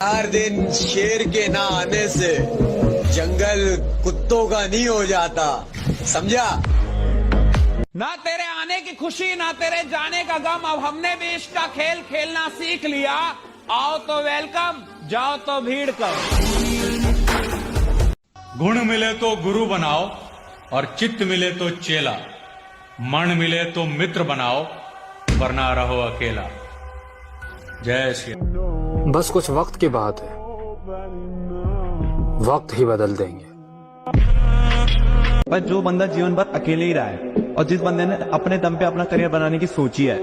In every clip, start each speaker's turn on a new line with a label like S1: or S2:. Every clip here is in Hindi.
S1: 4 दिन शेर के ना आने से जंगल कुत्तों का नहीं हो जाता, समझा?
S2: ना तेरे आने की खुशी ना तेरे जाने का गम। अब हमने भी इसका खेल खेलना सीख लिया। आओ तो वेलकम, जाओ तो भीड़ कम।
S3: गुण मिले तो गुरु बनाओ और चित्त मिले तो चेला, मन मिले तो मित्र बनाओ वरना रहो अकेला। जय श्री।
S4: बस कुछ वक्त की बात है, वक्त ही बदल देंगे।
S5: पर जो बंदा जीवन भर अकेले ही रहा है और जिस बंदे ने अपने दम पे अपना करियर बनाने की सोची है,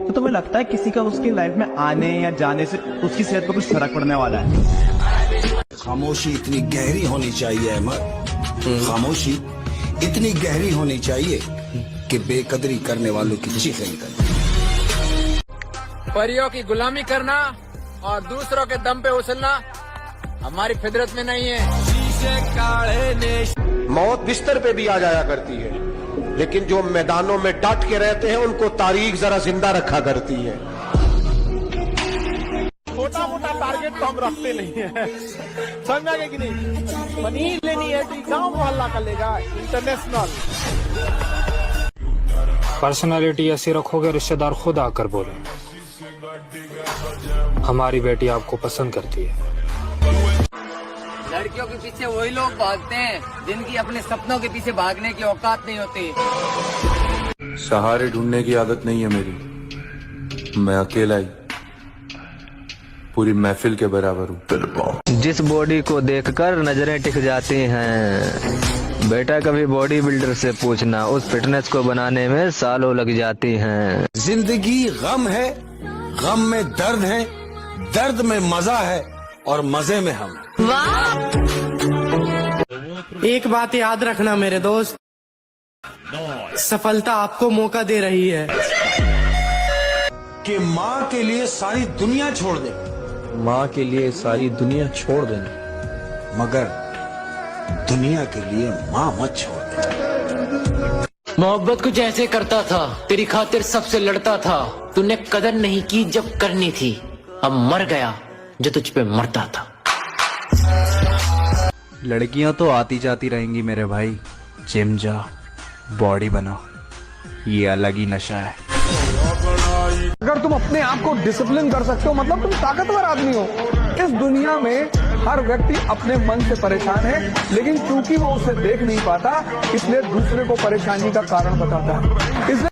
S5: तो तुम्हें लगता है किसी का उसकी लाइफ में आने या जाने से उसकी सेहत पर कुछ फर्क पड़ने वाला है?
S6: खामोशी इतनी गहरी होनी चाहिए अहमद, खामोशी इतनी गहरी होनी चाहिए कि बेकदरी करने वालों की चीखें निकलें।
S7: परियों की गुलामी करना और दूसरों के दम पे उछलना हमारी फितरत में नहीं है।
S8: मौत बिस्तर पे भी आ जाया करती है, लेकिन जो मैदानों में डट के रहते हैं उनको तारीख जरा जिंदा रखा करती है।
S9: छोटा मोटा टारगेट तो हम रखते नहीं है, समझ में कि नहीं? मनी लेनी है तो गांव मोहल्ला का लेगा, इंटरनेशनल।
S4: पर्सनालिटी ऐसी रखोगे रिश्तेदार खुद आकर बोले हमारी बेटी आपको पसंद करती है।
S7: लड़कियों के पीछे वही लोग भागते हैं जिनकी अपने सपनों के पीछे भागने की औकात नहीं होती।
S10: सहारे ढूंढने की आदत नहीं है मेरी, मैं अकेला ही पूरी महफिल के बराबर हूँ।
S11: जिस बॉडी को देखकर नजरें टिक जाती हैं, बेटा कभी बॉडी बिल्डर से पूछना, उस फिटनेस को बनाने में सालों लग जाती हैं।
S6: जिंदगी गम है, गम में दर्द है, दर्द में मजा है और मजे में हम।
S9: एक बात याद रखना मेरे दोस्त, सफलता आपको मौका दे रही है
S6: कि माँ के लिए सारी दुनिया छोड़ दे,
S11: माँ के लिए सारी दुनिया छोड़ देना,
S6: मगर दुनिया के लिए माँ मत छोड़ दे।
S7: मोहब्बत कुछ ऐसे करता था, तेरी खातिर सबसे लड़ता था। तूने कदर नहीं की जब करनी थी, अब मर गया जो तुझ पे मरता था।
S5: लड़कियां तो आती जाती रहेंगी मेरे भाई, जिम जा, बॉडी बना, ये अलग ही नशा है।
S9: अगर तुम अपने आप को डिसिप्लिन कर सकते हो मतलब तुम ताकतवर आदमी हो। इस दुनिया में हर व्यक्ति अपने मन से परेशान है, लेकिन क्योंकि वो उसे देख नहीं पाता इसलिए दूसरे को परेशानी का कारण बताता है। इसलिए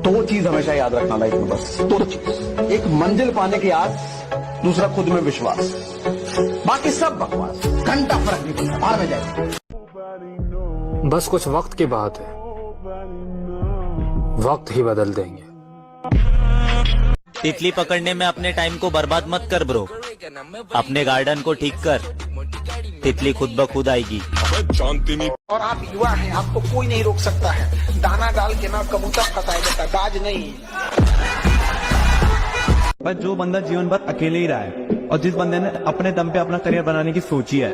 S8: दो चीज हमेशा याद रखना लाइफ में, बस दो चीज। एक मंजिल पाने की आस, दूसरा खुद में विश्वास। बाकी सब बकवास, घंटा फर्क नहीं पड़ता, बाहर में जाए।
S4: बस कुछ वक्त की बात है, वक्त ही बदल देंगे।
S11: तितली पकड़ने में अपने टाइम को बर्बाद मत कर ब्रो, अपने गार्डन को ठीक कर, तितली खुद ब खुद आएगी।
S9: और आप युवा हैं, आपको कोई नहीं रोक सकता है। दाना डाल के ना कबूतर फंसाया जाता, गाज नहीं।
S5: पर जो बंदा जीवन भर अकेले ही रहा है और जिस बंदे ने अपने दम पे अपना करियर बनाने की सोची है,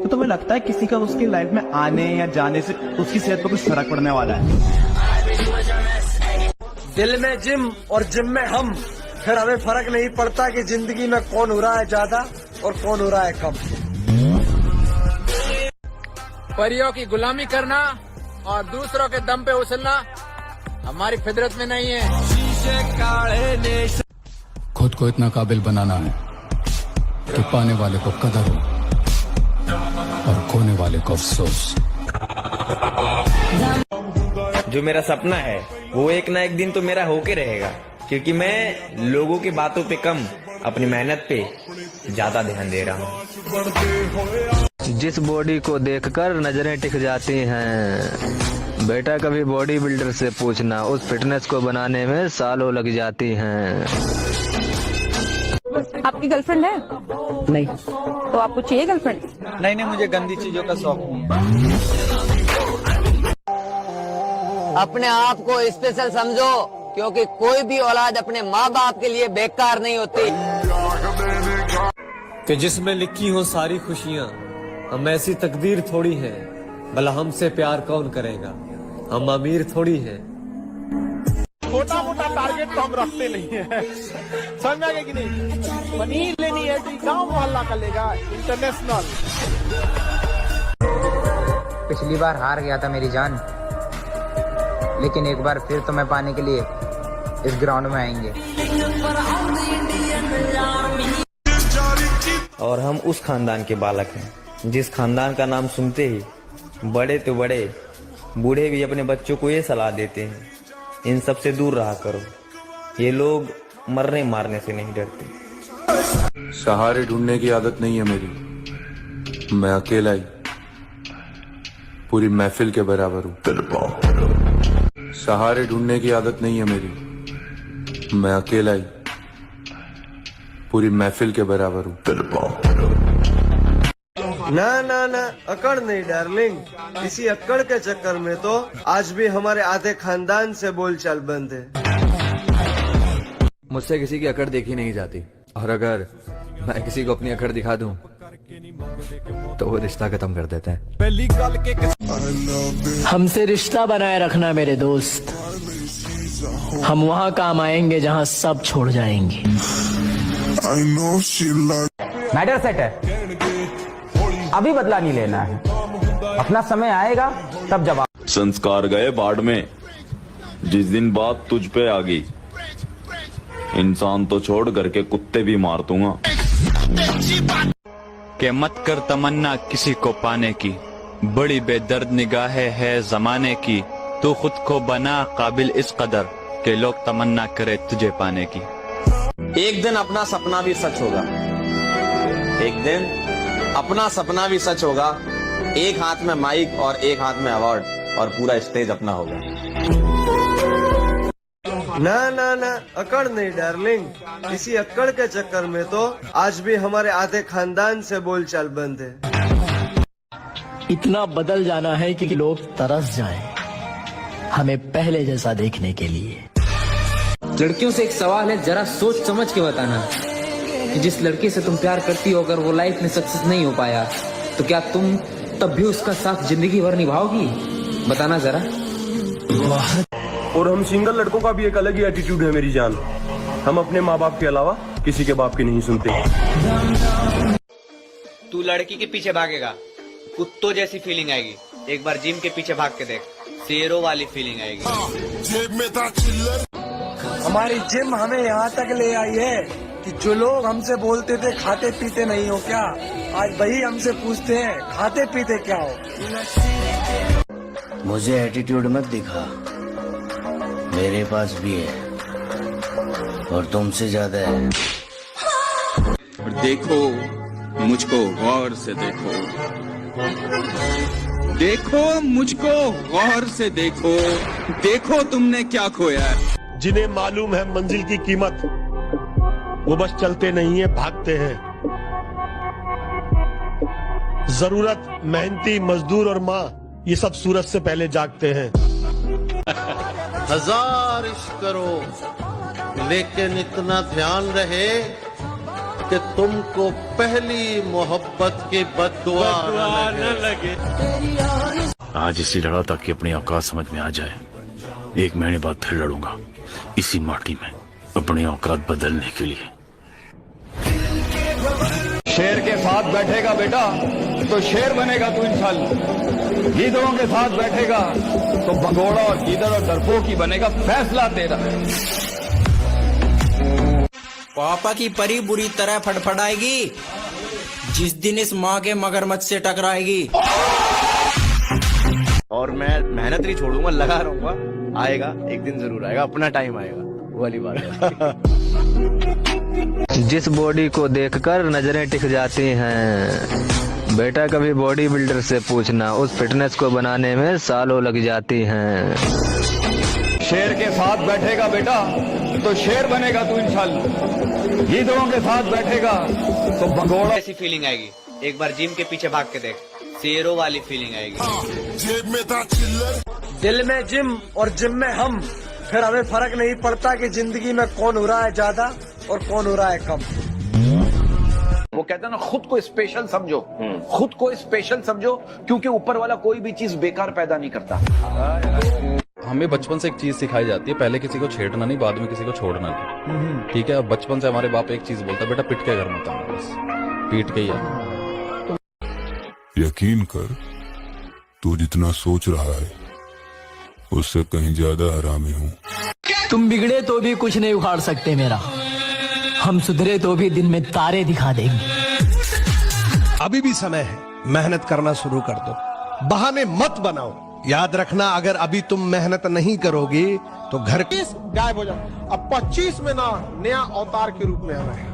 S5: तो तुम्हें लगता है किसी का उसकी लाइफ में आने या जाने से उसकी सेहत पर कुछ फर्क पड़ने वाला है?
S9: दिल में जिम और जिम में हम, फिर हमें फर्क नहीं पड़ता कि जिंदगी में कौन हो रहा है ज्यादा और कौन हो रहा है कम।
S7: परियों की गुलामी करना और दूसरों के दम पे उछलना हमारी फितरत में नहीं है।
S10: खुद को इतना काबिल बनाना है कि पाने वाले को कदर हो और खोने वाले को अफसोस।
S11: जो मेरा सपना है वो एक ना एक दिन तो मेरा होके रहेगा, क्योंकि मैं लोगों की बातों पे कम अपनी मेहनत पे ज्यादा ध्यान दे रहा हूँ। जिस बॉडी को देखकर नजरें टिक जाती हैं, बेटा कभी बॉडी बिल्डर से पूछना, उस फिटनेस को बनाने में सालों लग जाती हैं।
S12: आपकी गर्लफ्रेंड है?
S7: नहीं।
S12: तो आपको चाहिए गर्लफ्रेंड?
S7: नहीं, मुझे गंदी चीजों का शौक नहीं। अपने आप को स्पेशल समझो, क्योंकि कोई भी औलाद अपने माँ बाप के लिए बेकार नहीं होती।
S1: कि जिसमें लिखी हो सारी खुशियाँ, हम ऐसी तकदीर थोड़ी है, भला हमसे प्यार कौन करेगा, हम अमीर थोड़ी हैं।
S8: छोटा मोटा टारगेट तो हम रखते नहीं है, समझ में आ गया कि नहीं? पनीर लेनी है तो गांव मोहल्ला का लेगा, इंटरनेशनल।
S13: पिछली बार हार गया था मेरी जान, लेकिन एक बार फिर तुम्हें पाने के लिए इस ग्राउंड में आएंगे।
S11: और हम उस खानदान के बालक हैं जिस खानदान का नाम सुनते ही बड़े तो बड़े, बूढ़े भी अपने बच्चों को ये सलाह देते हैं, इन सब से दूर रहा करो, ये लोग मरने मारने से नहीं डरते।
S10: सहारे ढूंढने की आदत नहीं है मेरी, मैं अकेला ही पूरी महफिल के बराबर हूँ। सहारे ढूंढने की आदत नहीं है मेरी, मैं अकेला ही पूरी महफिल के बराबर हूँ।
S1: ना ना ना, अकड़ नहीं डार्लिंग, इसी अकड़ के चक्कर में तो आज भी हमारे आधे खानदान से बोलचाल बंद है।
S5: मुझसे किसी की अकड़ देखी नहीं जाती, और अगर मैं किसी को अपनी अकड़ दिखा दूं तो वो रिश्ता खत्म कर देते हैं।
S7: हमसे रिश्ता बनाए रखना मेरे दोस्त, हम वहाँ काम आएंगे जहाँ सब छोड़ जाएंगे।
S8: मैटर सेट है, अभी बदला नहीं लेना है, अपना समय आएगा तब जवाब।
S14: संस्कार गए बाढ़ में, जिस दिन बात तुझ पे आ गई, इंसान तो छोड़ घर के कुत्ते भी मार दूंगा।
S3: के मत कर तमन्ना किसी को पाने की, बड़ी बेदर्द निगाहें है जमाने की, तू खुद को बना काबिल इस कदर के लोग तमन्ना करे तुझे पाने की।
S1: एक दिन अपना सपना भी सच होगा, एक दिन अपना सपना भी सच होगा। एक हाथ में माइक और एक हाथ में अवार्ड, और पूरा स्टेज अपना होगा। ना ना ना, अकड़ नहीं डार्लिंग, इसी अकड़ के चक्कर में तो आज भी हमारे आधे खानदान से बोलचाल बंद है।
S7: इतना बदल जाना है कि लोग तरस जाएं हमें पहले जैसा देखने के लिए।
S13: लड़कियों से एक सवाल है, जरा सोच समझ के बताना कि जिस लड़की से तुम प्यार करती हो अगर वो लाइफ में सक्सेस नहीं हो पाया तो क्या तुम तब भी उसका साथ जिंदगी भर निभाओगी? बताना जरा।
S8: और हम सिंगल लड़कों का भी एक अलग ही एटीट्यूड है मेरी जान, हम अपने माँ बाप के अलावा किसी के बाप की नहीं सुनते।
S11: तू लड़की के पीछे भागेगा, कुत्तों जैसी फीलिंग आएगी। एक बार जिम के पीछे भाग के देख, शेरों वाली फीलिंग आएगी।
S1: हमारी जिम हमें यहाँ तक ले आई है कि जो लोग हमसे बोलते थे खाते पीते नहीं हो क्या, आज वही हमसे पूछते हैं खाते पीते क्या हो।
S6: मुझे एटीट्यूड मत दिखा, मेरे पास भी है और तुमसे ज्यादा है।
S14: और देखो मुझको गौर से देखो, देखो मुझको गौर से देखो, देखो तुमने क्या खोया है।
S8: जिन्हें मालूम है मंजिल की कीमत, वो बस चलते नहीं है भागते हैं। जरूरत मेहनती मजदूर और माँ, ये सब सूरज से पहले जागते हैं।
S1: हजार इश्क करो लेकिन इतना ध्यान रहे कि तुमको पहली मोहब्बत की बद्दुआ न लगे।
S14: आज इसी लड़ा ताकि अपनी औकात समझ में आ जाए। 1 महीने बाद फिर लड़ूंगा इसी माटी में अपनी औकात बदलने के लिए।
S8: शेर के साथ बैठेगा बेटा तो शेर बनेगा तू इंशाल्लाह, गीदड़ों के साथ बैठेगा तो भगोड़ा और गीदड़ और डरपोक ही बनेगा, फैसला तेरा है।
S13: पापा की परी बुरी तरह फटफटाएगी जिस दिन इस माँ के मगरमच्छ से टकराएगी।
S5: और मैं मेहनत नहीं छोड़ूंगा, लगा रहूंगा, आएगा एक दिन जरूर आएगा, अपना टाइम आएगा, वो वाली बात।
S13: जिस बॉडी को देखकर नजरें टिक जाती हैं, बेटा कभी बॉडी बिल्डर से पूछना, उस फिटनेस को बनाने में सालों लग जाती हैं।
S8: शेर के साथ बैठेगा बेटा तो शेर बनेगा तू इंशाल्लाह, गीदड़ों के साथ बैठेगा तो भगोड़ा
S11: ऐसी फीलिंग आएगी। एक बार जिम के पीछे भाग के देख, शेरों वाली फीलिंग आएगी।
S1: दिल में जिम और जिम में हम, फिर हमें फर्क नहीं पड़ता कि जिंदगी में कौन हो रहा है ज्यादा और कौन हो रहा है कम।
S8: वो कहता है ना, खुद को स्पेशल समझो, खुद को स्पेशल समझो, क्योंकि ऊपर वाला कोई भी चीज बेकार पैदा नहीं करता।
S15: हमें बचपन से एक चीज सिखाई जाती है, पहले किसी को छेड़ना नहीं, बाद में किसी को छोड़ना नहीं। ठीक है, बचपन से हमारे बाप एक चीज बोलता, बेटा पिट के घर मत आना, बस पीट के ही आना।
S10: यकीन कर, तू जितना सोच रहा है उससे कहीं ज्यादा हरामी हूँ।
S13: तुम बिगड़े तो भी कुछ नहीं उखाड़ सकते मेरा, हम सुधरे तो भी दिन में तारे दिखा देंगे।
S8: अभी भी समय है, मेहनत करना शुरू कर दो, बहाने मत बनाओ। याद रखना, अगर अभी तुम मेहनत नहीं करोगी तो घर गायब हो जाओ। अब 25 में ना नया अवतार के रूप में आना है।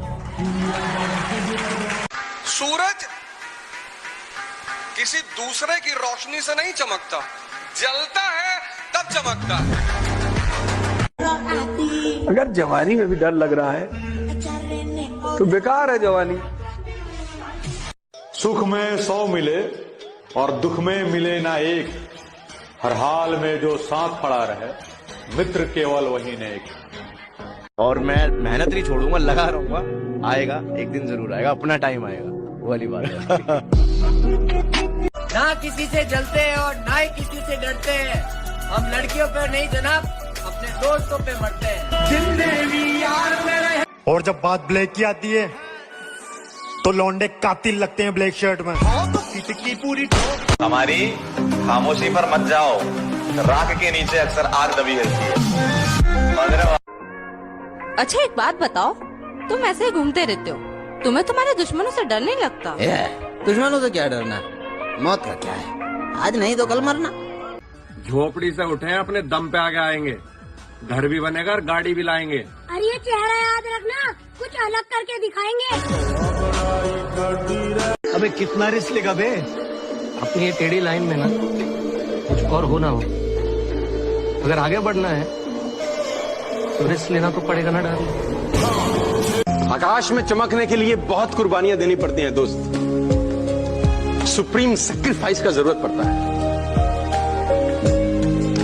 S8: सूरज किसी दूसरे की रोशनी से नहीं चमकता, जलता है तब चमकता है।
S9: अगर जवानी में भी डर लग रहा है तो बेकार है जवानी।
S3: सुख में 100 मिले और दुख में मिले ना एक, हर हाल में जो साथ खड़ा रहे, मित्र केवल वही नेक।
S5: और मैं मेहनत नहीं छोड़ूंगा, लगा रहूंगा, आएगा एक दिन जरूर आएगा, अपना टाइम आएगा, वो वाली बात है।
S13: ना किसी से जलते हैं और ना ही किसी से डरते हैं, हम लड़कियों पर नहीं जनाब, अपने दोस्तों पे मरते हैं। जिंदगी यार मेरे।
S16: और जब बात ब्लैक की आती है तो लौंडे कातिल लगते हैं ब्लैक शर्ट में। की पूरी
S1: हमारी खामोशी पर मत जाओ, राख के नीचे अक्सर आग दबी रहती है।
S12: अच्छा एक बात बताओ, तुम ऐसे ही घूमते रहते हो, तुम्हें तुम्हारे दुश्मनों से डर नहीं लगता?
S13: दुश्मनों से क्या डरना, मौत का क्या है, आज नहीं तो कल मरना।
S9: झोपड़ी से उठे अपने दम पे आगे आएंगे, घर भी बनेगा और गाड़ी भी लाएंगे।
S12: अरे ये चेहरा याद रखना, कुछ अलग करके दिखाएंगे।
S8: अबे कितना रिस्क लेगा बे?
S13: अपनी ये टेढ़ी लाइन में ना कुछ और हो ना हो, अगर आगे बढ़ना है तो रिस्क लेना तो पड़ेगा ना डार्लिंग।
S9: आकाश में चमकने के लिए बहुत कुर्बानियां देनी पड़ती हैं दोस्त, सुप्रीम सैक्रिफाइस का जरूरत पड़ता है,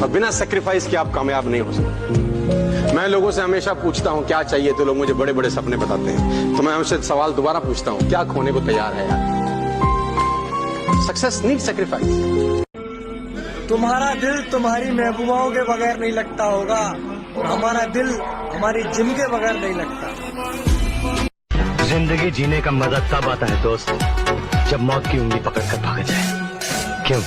S9: और बिना सैक्रिफाइस के आप कामयाब नहीं हो सकते। मैं लोगों से हमेशा पूछता हूं क्या चाहिए, तो लोग मुझे बड़े बड़े सपने बताते हैं, तो मैं उनसे सवाल दोबारा पूछता हूं, क्या खोने को तैयार है यार? Success need sacrifice.
S13: तुम्हारा दिल तुम्हारी महबूबाओं के बगैर नहीं लगता होगा, और हमारा दिल हमारी जिम के बगैर नहीं लगता।
S16: जिंदगी जीने का मजा तब आता है दोस्त, जब मौत की उंगली पकड़ कर भाग जाए। क्यों?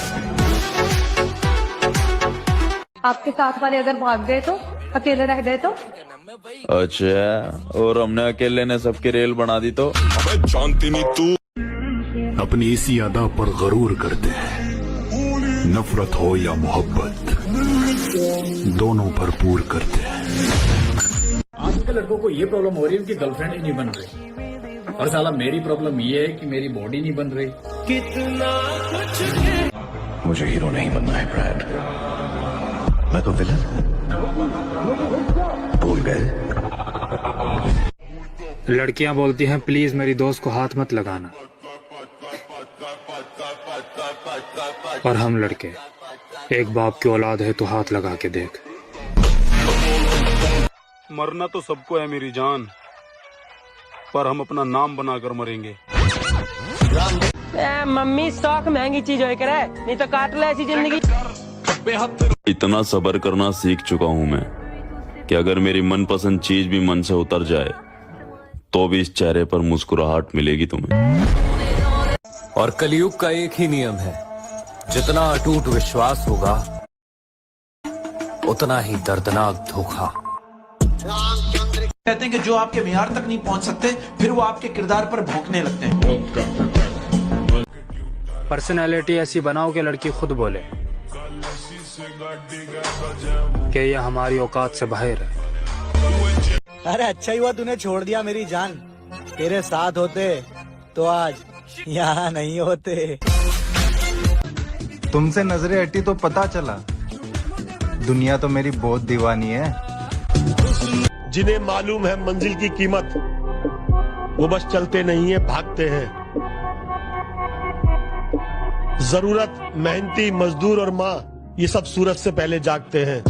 S12: आपके साथ वाले अगर भाग गए तो, अकेले रह गए तो?
S10: अच्छा, और हमने अकेले ने सबकी रेल बना दी तो? जानती नहीं तू। अपनी इसी अदा पर गरूर करते हैं, नफरत हो या मोहब्बत दोनों भरपूर करते हैं।
S4: आजकल लड़कों को ये प्रॉब्लम हो रही है कि गर्लफ्रेंड ही नहीं बन रही, और साला मेरी प्रॉब्लम ये है कि मेरी बॉडी नहीं बन रही।
S13: कितना कुछ
S14: मुझे हीरो नहीं बनना है ब्रैड, मैं तो विलन भूल गए।
S4: लड़कियां बोलती हैं प्लीज मेरी दोस्त को हाथ मत लगाना, और हम लड़के, एक बाप की औलाद है तो हाथ लगा के देख।
S3: मरना तो सबको है मेरी जान, पर हम अपना नाम बनाकर मरेंगे।
S13: मम्मी शौक महंगी चीज हो करे, नहीं तो काट ले ऐसी जिंदगी।
S10: इतना सब्र करना सीख चुका हूँ मैं कि अगर मेरी मनपसंद चीज भी मन से उतर जाए तो भी इस चेहरे पर मुस्कुराहट मिलेगी तुम्हें।
S7: और कलयुग का एक ही नियम है, जितना अटूट विश्वास होगा उतना ही दर्दनाक धोखा।
S13: कहते हैं कि जो आपके मियार तक नहीं पहुंच सकते, फिर वो आपके किरदार पर भौंकने लगते हैं।
S4: पर्सनैलिटी ऐसी बनाओ कि लड़की खुद बोले कि ये हमारी औकात से बाहर है।
S13: अरे अच्छा ही हुआ तूने छोड़ दिया मेरी जान, तेरे साथ होते तो आज यहाँ नहीं होते।
S5: तुमसे नजरें हटी तो पता चला दुनिया तो मेरी बहुत दीवानी है।
S8: जिन्हें मालूम है मंजिल की कीमत, वो बस चलते नहीं है, भागते हैं। जरूरत, मेहनती मजदूर और माँ, ये सब सूरज से पहले जागते हैं।